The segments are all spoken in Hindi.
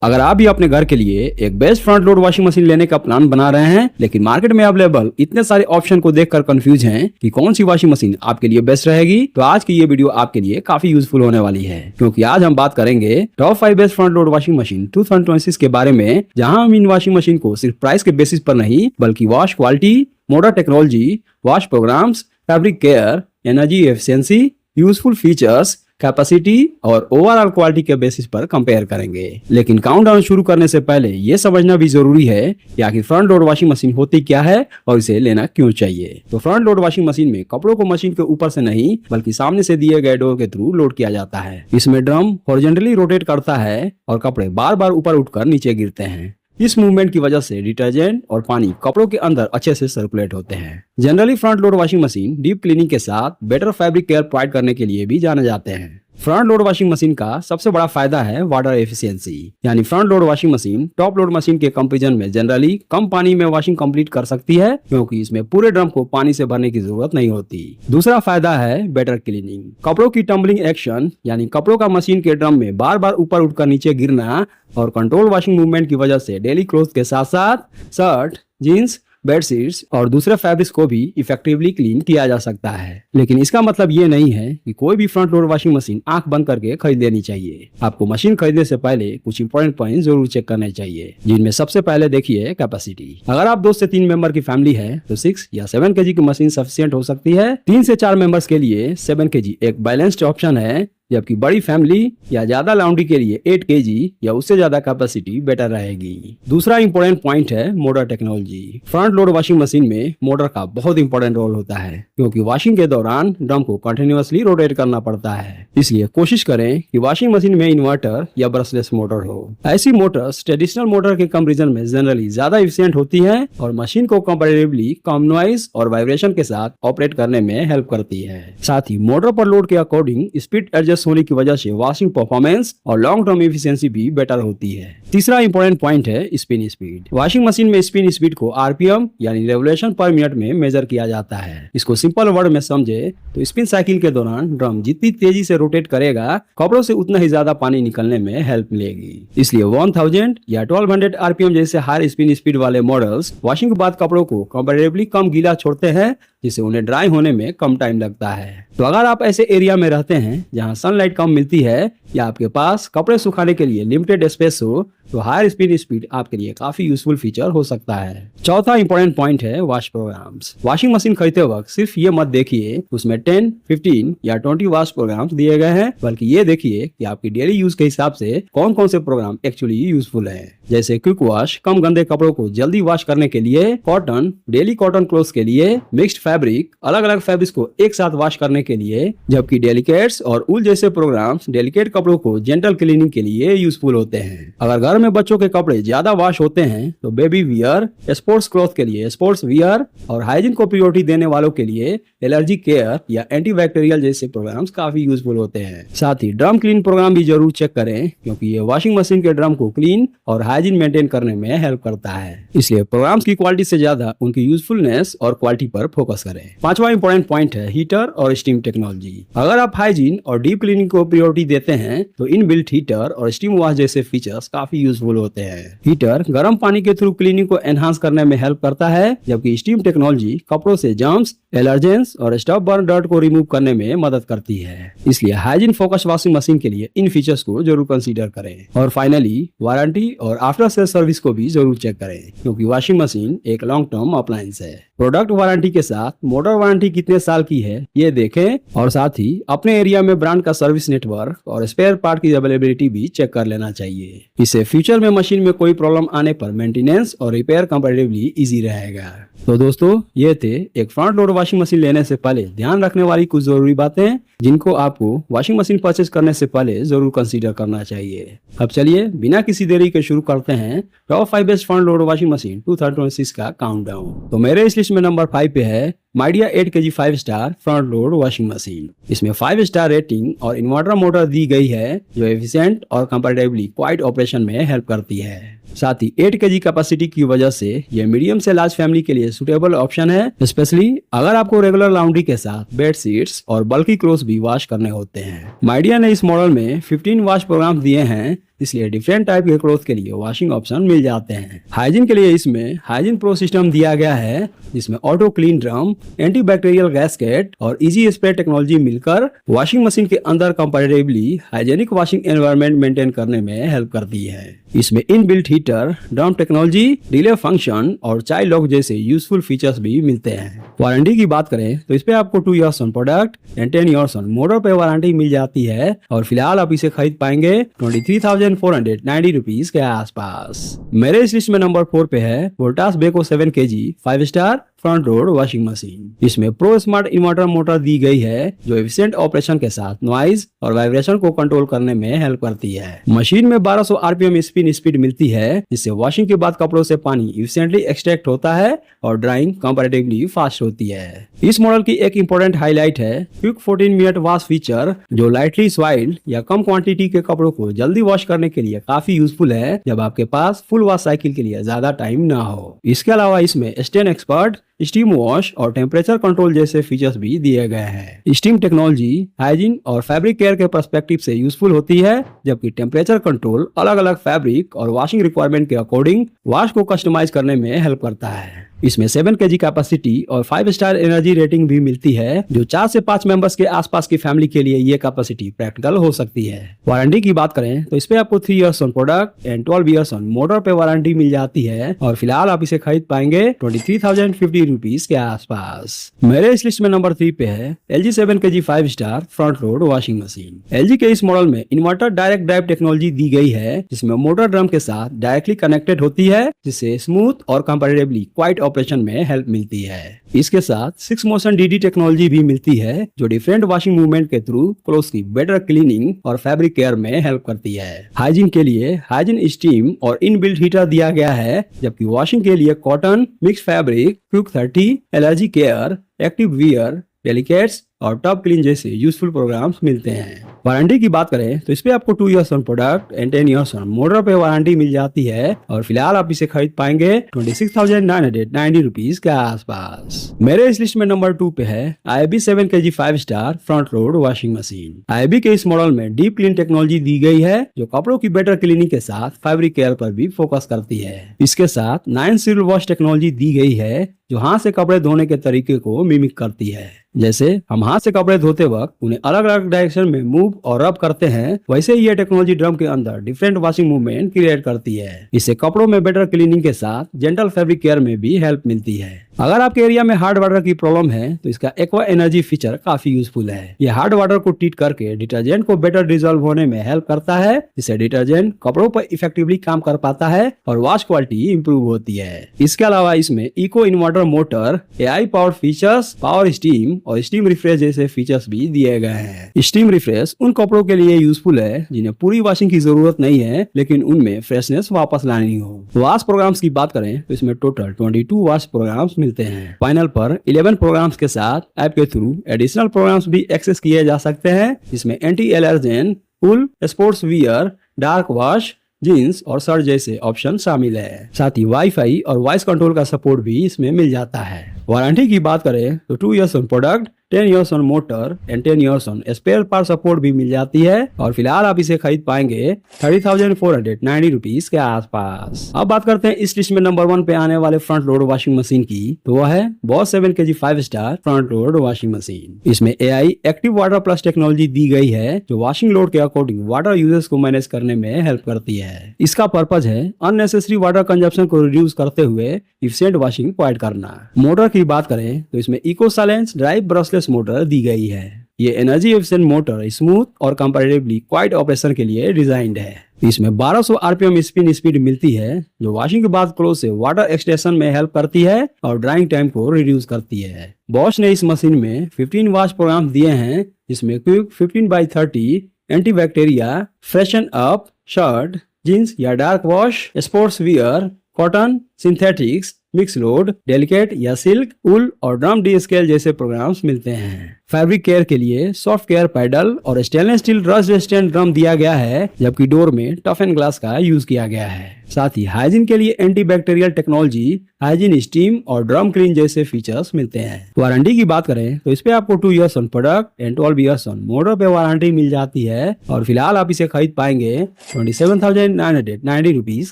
अगर आप भी अपने घर के लिए एक best front load washing machine लेने का प्लान बना रहे हैं, लेकिन मार्केट में अवेलेबल इतने सारे ऑप्शन को देखकर कंफ्यूज हैं कि कौन सी वॉशिंग मशीन आपके लिए बेस्ट रहेगी, तो आज की ये वीडियो आपके लिए काफी यूजफुल होने वाली है। क्योंकि आज हम बात करेंगे top 5 best front load washing machine 2026 के बारे में, जहां हम इन वॉशिंग मशीन को सिर्फ प्राइस के बेसिस पर नहीं, बल्कि wash quality, modern technology, wash programs, fabric care, energy efficiency, useful features, capacity और ओवरऑल क्वालिटी के बेसिस पर कंपेयर करेंगे। लेकिन काउंटडाउन शुरू करने से पहले ये समझना भी जरूरी है कि आखिर फ्रंट लोड वॉशिंग मशीन होती क्या है और इसे लेना क्यों चाहिए। तो फ्रंट लोड वॉशिंग मशीन में कपड़ों को मशीन के ऊपर से नहीं, बल्कि सामने से दिए गए डोर के थ्रू लोड किया जाता है। इसमें ड्रम हॉरिजॉन्टली रोटेट करता है और कपड़े बार बार ऊपर उठकर नीचे गिरते हैं। इस मूवमेंट की वजह से डिटर्जेंट और पानी कपड़ों के अंदर अच्छे से सर्कुलेट होते हैं। Generally front load washing machine deep cleaning के साथ बेटर फैब्रिक केयर प्रोवाइड करने के लिए भी जाने जाते हैं। फ्रंट लोड वॉशिंग मशीन का सबसे बड़ा फायदा है वाटर एफिशिएंसी, यानी front load washing machine top load machine के कंपैरिजन में जनरली कम पानी में वॉशिंग कंप्लीट कर सकती है, क्योंकि इसमें पूरे ड्रम को पानी से भरने की जरूरत नहीं होती। दूसरा फायदा है बेटर क्लीनिंग। कपड़ों की टम्बलिंग एक्शन, यानी कपड़ों का मशीन के ड्रम में बार बार ऊपर उठकर नीचे गिरना और कंट्रोल वॉशिंग मूवमेंट की वजह से डेली क्लोथ के साथ साथ शर्ट, जीन्स, बेडशीट्स और दूसरे फैब्रिक्स को भी इफेक्टिवली क्लीन किया जा सकता है। लेकिन इसका मतलब ये नहीं है कि कोई भी फ्रंट लोड वॉशिंग मशीन आंख बंद करके खरीद लेनी चाहिए। आपको मशीन खरीदने से पहले कुछ इंपॉर्टेंट पॉइंट जरूर चेक करने चाहिए, जिनमें सबसे पहले देखिए कैपेसिटी। अगर आप 2 से 3 मेंबर की फैमिली है तो 6 या 7 केजी की मशीन सफिशिएंट हो सकती है। 3 से 4 मेंबर्स के लिए 7 केजी एक बैलेंस्ड ऑप्शन है, जबकि बड़ी फैमिली या ज्यादा लॉन्ड्री के लिए 8 केजी या उससे ज्यादा कैपेसिटी बेटर रहेगी। दूसरा इंपॉर्टेंट पॉइंट है motor technology. Front load washing machine में मोटर का बहुत इंपॉर्टेंट रोल होता है, क्योंकि वॉशिंग के दौरान ड्रम को कंटिन्यूअसली रोटेट करना पड़ता है। इसलिए कोशिश करें कि वॉशिंग मशीन में इन्वर्टर या ब्रशलेस मोटर हो। ऐसी मोटर्स ट्रेडिशनल मोटर के कंपैरिजन में जनरली ज्यादा एफिशिएंट होती है और मशीन को कंपैरेटिवली कम नॉइज और वाइब्रेशन के साथ ऑपरेट करने में हेल्प करती है। साथ ही मोटर पर लोड के अकॉर्डिंग स्पीड एडजस्ट होने की वजह से वॉशिंग परफॉर्मेंस और लॉन्ग टर्म एफिशिएंसी भी बेटर होती है। तीसरा इंपॉर्टेंट पॉइंट है स्पिन स्पीड। वॉशिंग मशीन में स्पिन स्पीड को आरपीएम यानी रेवोल्यूशन पर मिनट में मेजर किया जाता है। इसको सिंपल वर्ड में समझे तो स्पिन साइकिल के दौरान ड्रम जितनी तेजी से रोटेट करेगा, कपड़ों से उतना ही ज्यादा पानी निकलने में हेल्प मिलेगी। इसलिए 1000 या 1200 आरपीएम जैसे हाई स्पिन स्पीड वाले मॉडल्स वॉशिंग के बाद कपड़ों को कंपैरेटिवली कम गीला छोड़ते हैं, जिससे उन्हें ड्राई होने में कम टाइम लगता है। तो अगर आप ऐसे एरिया में रहते हैं जहां सनलाइट कम मिलती है या आपके पास कपड़े सुखाने के लिए लिमिटेड स्पेस हो, तो हायर स्पिन स्पीड आपके लिए काफी यूजफुल फीचर हो सकता है। चौथा इंपॉर्टेंट पॉइंट है वॉश प्रोग्राम्स। वॉशिंग मशीन खरीदते वक्त सिर्फ ये मत देखिए उसमें 10, 15 या 20 वॉश प्रोग्राम्स दिए गए हैं, बल्कि ये देखिए कि आपकी डेली यूज के हिसाब से कौन कौन से प्रोग्राम एक्चुअली यूजफुल है। जैसे क्विक वॉश कम गंदे कपड़ों को जल्दी वॉश करने के लिए, कॉटन डेली कॉटन क्लोथ्स के लिए, मिक्स्ड फैब्रिक अलग अलग फैब्रिक्स को एक साथ वॉश करने के लिए, जबकि डेलिकेट्स और उल जैसे प्रोग्राम्स डेलिकेट कपड़ों को जेंटल क्लीनिंग के लिए यूजफुल होते हैं। अगर घर में बच्चों के कपड़े ज्यादा वॉश होते हैं तो बेबी वियर, स्पोर्ट्स क्लॉथ के लिए स्पोर्ट्स वियर और हाइजीन को प्रायोरिटी देने वालों के लिए एलर्जी केयर या एंटीबैक्टीरियल जैसे प्रोग्राम्स काफी यूजफुल होते हैं। साथ ही ड्रम क्लीन प्रोग्राम भी जरूर चेक करें, क्योंकि ये वॉशिंग मशीन के ड्रम को क्लीन और हाइजीन मेंटेन करने में हेल्प करता है। इसलिए प्रोग्राम्स की क्वालिटी से ज्यादा उनकी यूजफुलनेस और क्वालिटी पर फोकस करें। पांचवा इंपॉर्टेंट पॉइंट है हीटर और स्टीम टेक्नोलॉजी। अगर आप हाइजीन और डीप क्लीनिंग को प्रायोरिटी देते हैं तो इन बिल्ट हीटर और स्टीम वॉश जैसे फीचर्स काफी यूजफुल होते हैं। हीटर गर्म पानी के थ्रू क्लीनिंग को एनहांस करने में हेल्प करता है, जबकि स्टीम टेक्नोलॉजी कपड़ों से जर्म्स, एलर्जेंस और स्टफ बर्न डर्ट को रिमूव करने में मदद करती है। इसलिए हाइजीन फोकस वॉशिंग मशीन के लिए इन फीचर्स को जरूर कंसीडर करें। और फाइनली वारंटी और आफ्टर सेल सर्विस को भी जरूर चेक करें, क्योंकि वॉशिंग मशीन एक लॉन्ग टर्म अप्लायंस है। प्रोडक्ट वारंटी के साथ मोटर वारंटी कितने साल की है ये देखें, और साथ ही अपने एरिया में ब्रांड का सर्विस नेटवर्क और स्पेयर पार्ट की अवेलेबिलिटी भी चेक कर लेना चाहिए। इससे फ्यूचर में मशीन में कोई प्रॉब्लम आने पर मेंटेनेंस और रिपेयर कंपैरेटिवली इजी रहेगा। तो दोस्तों, ये थे एक फ्रंट लोड वॉशिंग मशीन लेने से पहले ध्यान रखने वाली कुछ जरूरी बातें, जिनको आपको वॉशिंग मशीन परचेज करने से पहले जरूर कंसीडर करना चाहिए। अब चलिए बिना किसी देरी के शुरू करते हैं top 5 best front load washing machine 2026 का काउंटडाउन। तो मेरे इस लिस्ट में नंबर 5 पे है Midea 8 kg 5 star front load washing machine. इसमें 5 स्टार रेटिंग और इन्वर्टर मोटर दी गई है जो एफिशिएंट और कंपैरेटिवली क्वाइट ऑपरेशन में हेल्प करती है। साथ ही 8 kg कैपेसिटी की वजह से यह मीडियम से लार्ज फैमिली के लिए सुटेबल ऑप्शन है, स्पेशली अगर आपको रेगुलर लॉन्ड्री के साथ बेड शीट्स और बल्कि क्लोथ्स भी वॉश करने होते हैं। माइडिया ने इस मॉडल में 15 वॉश प्रोग्राम दिए हैं, इसलिए डिफरेंट टाइप के क्लोथ के लिए वॉशिंग ऑप्शन मिल जाते हैं। हाइजीन के लिए इसमें हाइजीन प्रो सिस्टम दिया गया है, जिसमें auto clean drum, antibacterial gasket और इजी स्प्रे टेक्नोलॉजी मिलकर वॉशिंग मशीन के अंदर comparatively hygienic washing environment maintain करने में हेल्प करती है। इसमें inbuilt heater, drum technology, delay function और चाइल्ड लॉक जैसे यूजफुल फीचर्स भी मिलते हैं। वारंटी की बात करें तो इस पे आपको 2 years on product and 10 years on motor पे वारंटी मिल जाती है और फिलहाल आप इसे खरीद पाएंगे 23,490 रुपीज के आसपास। मेरे इस लिस्ट में नंबर 4 पे है Voltas Beko 7 kg 5 star front load washing machine. इसमें प्रो स्मार्ट इन्वर्टर मोटर दी गई है जो एफिशिएंट ऑपरेशन के साथ नॉइज और वाइब्रेशन को कंट्रोल करने में हेल्प करती है। मशीन में 1200 आरपीएम स्पिन स्पीड मिलती है, जिससे वॉशिंग के बाद कपड़ों से पानी एफिशिएंटली एक्सट्रैक्ट होता है और ड्राइंग कंपैरेटिवली फास्ट होती है। इस मॉडल की एक इंपॉर्टेंट हाईलाइट है क्विक 14 मिनट वॉश फीचर, जो लाइटली सॉइल्ड या कम क्वांटिटी के कपड़ों को जल्दी वॉश करने के लिए काफी यूजफुल है जब आपके पास फुल वॉश साइकिल के लिए ज्यादा टाइम ना हो। इसके अलावा इसमें स्टेन एक्सपर्ट, स्टीम वॉश और टेम्परेचर कंट्रोल जैसे फीचर्स भी दिए गए हैं। स्टीम टेक्नोलॉजी हाइजीन और फैब्रिक केयर के पर्सपेक्टिव से यूजफुल होती है, जबकि टेम्परेचर कंट्रोल अलग अलग फैब्रिक और वॉशिंग रिक्वायरमेंट के अकॉर्डिंग वॉश को कस्टमाइज करने में हेल्प करता है। इसमें 7 kg कैपेसिटी और 5 स्टार एनर्जी रेटिंग भी मिलती है, जो 4 से 5 मेंबर्स के आसपास की फैमिली के लिए ये कैपेसिटी प्रैक्टिकल हो सकती है। वारंटी की बात करें तो इस पे आपको 3 years on product and 12 years on motor पे वारंटी मिल जाती है और फिलहाल आप इसे खरीद पाएंगे 23,050 रुपीज के आसपास। मेरे इस लिस्ट में नंबर 3 पे है LG 7 kg 5 star front load washing machine. LG के इस मॉडल में इन्वर्टर डायरेक्ट ड्राइव टेक्नोलॉजी दी गई है, जिसमें मोटर ड्रम के साथ डायरेक्टली कनेक्टेड होती है, जिससे स्मूथ और कंपैरेटिवली क्वाइट ऑपरेशन में हेल्प मिलती है। इसके साथ 6 मोशन DD टेक्नोलॉजी भी मिलती है, जो डिफरेंट वॉशिंग मूवमेंट के थ्रू क्लोथ्स की बेटर क्लीनिंग और फैब्रिक केयर में हेल्प करती है। हाइजीन के लिए हाइजीन स्टीम और इनबिल्ट हीटर दिया गया है, जबकि वॉशिंग के लिए cotton, mix fabric, quick 30, allergy care, active wear, delicates और टॉप क्लीन जैसे यूजफुल प्रोग्राम्स मिलते हैं। वारंटी की बात करें तो इस पे आपको 2 years on product and 10 years on motor पे वारंटी मिल जाती है और फिलहाल आप इसे खरीद पाएंगे 26,990 रुपीज के आसपास। मेरे इस लिस्ट में नंबर 2 पे है IAB 7 kg 5 star front load washing machine. IAB के इस मॉडल में डीप क्लीन टेक्नोलॉजी दी गई है, जो कपड़ों की बेटर क्लीनिंग के साथ फैब्रिक केयर पर भी फोकस करती है। इसके साथ 9 सील वॉश टेक्नोलॉजी दी गई है, जो हाथ से कपड़े धोने के तरीके को मिमिक करती है। जैसे हम हाथ से कपड़े धोते वक्त उन्हें अलग अलग डायरेक्शन में मूव और रब करते हैं, वैसे ही ये टेक्नोलॉजी ड्रम के अंदर डिफरेंट वॉशिंग मूवमेंट क्रिएट करती है। इससे कपड़ों में बेटर क्लीनिंग के साथ जेंटल फैब्रिक केयर में भी हेल्प मिलती है। अगर आपके एरिया में हार्ड वाटर की प्रॉब्लम है तो इसका एक्वा एनर्जी फीचर काफी यूजफुल है। ये हार्ड वाटर को ट्रीट करके डिटर्जेंट को बेटर डिजोल्व होने में हेल्प करता है, जिससे डिटर्जेंट कपड़ों पर इफेक्टिवली काम कर पाता है और वॉश क्वालिटी इंप्रूव होती है। इसके अलावा इसमें eco inverter motor, AI power features, power steam और स्टीम रिफ्रेश जैसे फीचर्स भी दिए गए हैं। स्टीम रिफ्रेश उन कपड़ों के लिए यूजफुल है जिन्हें पूरी वॉशिंग की जरूरत नहीं है, लेकिन उनमें फ्रेशनेस वापस लानी हो। वॉश प्रोग्राम्स की बात करें तो इसमें टोटल 22 वॉश प्रोग्राम्स मिलते हैं। फाइनल पर 11 प्रोग्राम्स के साथ ऐप के थ्रू एडिशनल प्रोग्राम्स भी एक्सेस किए जा सकते हैं, जिसमें anti allergen, cool, sports wear, dark wash, jeans और शर्ट जैसे ऑप्शन शामिल है। साथ ही वाईफाई और वॉइस कंट्रोल का सपोर्ट भी इसमें मिल जाता है। वारंटी की बात करें तो 2 years on product, 10 years on motor and 10 years on spare part support भी मिल जाती है और फिलहाल आप इसे खरीद पाएंगे 30,490 रुपीज के आसपास। अब बात करते हैं इस लिस्ट में नंबर 1 पे आने वाले फ्रंट लोड वॉशिंग मशीन की, तो वह है Bosch 7 kg 5 star front load washing machine. इसमें AI active water plus technology दी गई है, जो वॉशिंग लोड के अकॉर्डिंग वाटर यूजेस को मैनेज करने में हेल्प करती है। इसका पर्पज है अननेसेसरी वाटर कंजप्शन को रिड्यूस करते हुए इफिशिएंट वॉशिंग प्रोवाइड करना। मोटर की बात करें तो इसमें eco silence drive brushless motor दी गई है। ये एनर्जी एफिशिएंट मोटर स्मूथ और कंपैरेटिवली क्वाइट ऑपरेशन के लिए डिजाइंड है। इसमें 1200 आरपीएम स्पिन स्पीड मिलती है, जो वॉशिंग के बाद क्लोथ से वाटर एक्सट्रैक्शन में हेल्प करती है और ड्राइंग टाइम को रिड्यूस करती है। बॉश ने इस मशीन में 15 वॉश प्रोग्राम दिए हैं, जिसमें quick 15/30, antibacteria, freshen up, shirt, jeans या dark wash, sports wear, cotton, synthetics, mix load, delicate या सिल्क, वूल और ड्रम डी स्केल जैसे प्रोग्राम्स मिलते हैं। फैब्रिक केयर के लिए सॉफ्ट केयर पैडल और stainless steel rust resistant drum दिया गया है, जबकि डोर में टफ एंड ग्लास का यूज किया गया है। साथ ही हाइजीन के लिए anti bacterial technology, hygiene steam और ड्रम क्लीन जैसे फीचर्स मिलते हैं। वारंटी की बात करें तो इस पे आपको 2 years on product and 12 years on motor पे वारंटी मिल जाती है और फिलहाल आप इसे खरीद पाएंगे 27,990 रुपीज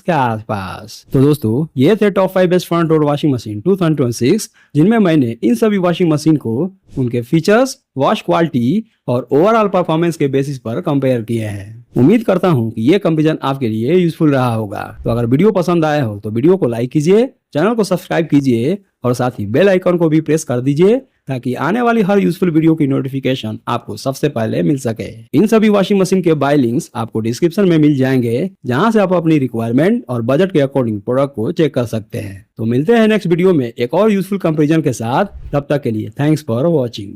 के आसपास। तो दोस्तों ये थे top 5 best front load washing machine 2026, जिनमें मैंने इन सभी वॉशिंग मशीन को उनके फीचर्स, वॉश क्वालिटी और ओवरऑल परफॉर्मेंस के बेसिस पर कंपेयर किए हैं। उम्मीद करता हूं कि ये कंपैरिजन आपके लिए यूजफुल रहा होगा। तो अगर वीडियो पसंद आया हो तो वीडियो को लाइक कीजिए, चैनल को सब्सक्राइब कीजिए और साथ ही बेल आइकन को भी प्रेस कर दीजिए ताकि आने वाली हर यूजफुल वीडियो की नोटिफिकेशन आपको सबसे पहले मिल सके। इन सभी वॉशिंग मशीन के बाय लिंक्स आपको डिस्क्रिप्शन में मिल जाएंगे, जहां से आप अपनी रिक्वायरमेंट और बजट के अकॉर्डिंग प्रोडक्ट को चेक कर सकते हैं। तो मिलते हैं नेक्स्ट वीडियो में एक और यूजफुल कंपैरिजन के साथ। तब तक के लिए थैंक्स फॉर वॉचिंग।